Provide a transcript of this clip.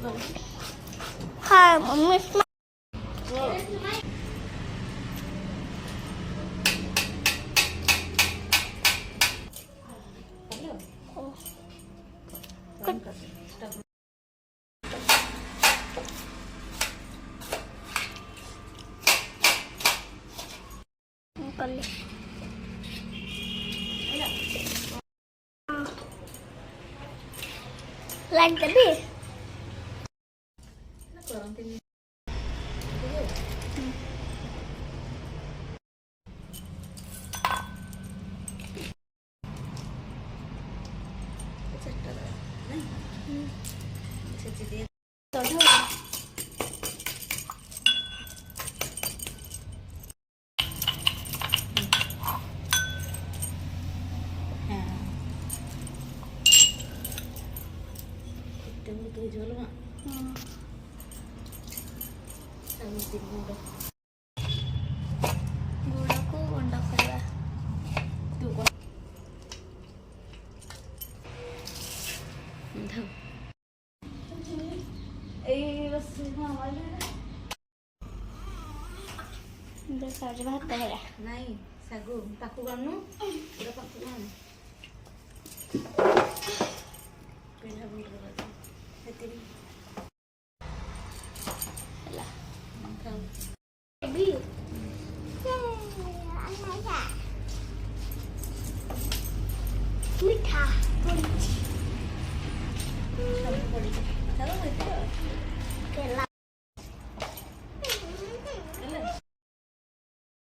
Hi, mummy. Like this. ଗୁଡ଼କୁ ଗୁଣ୍ଡ କରିବା। ଭାତ ହେଲା ନାଇଁ ଶାଗୁ ପାଖକୁ ଆଣୁ ପୁରା ପାଖକୁ ଆଣୁ ପିଢ଼ା ବୁଣ୍ଡରେ ସେତିକି ହେଲା ଖାଉ ମିଠା ସବୁ ପଡ଼ିଛି ଖାଉ ଏତେ କେଲା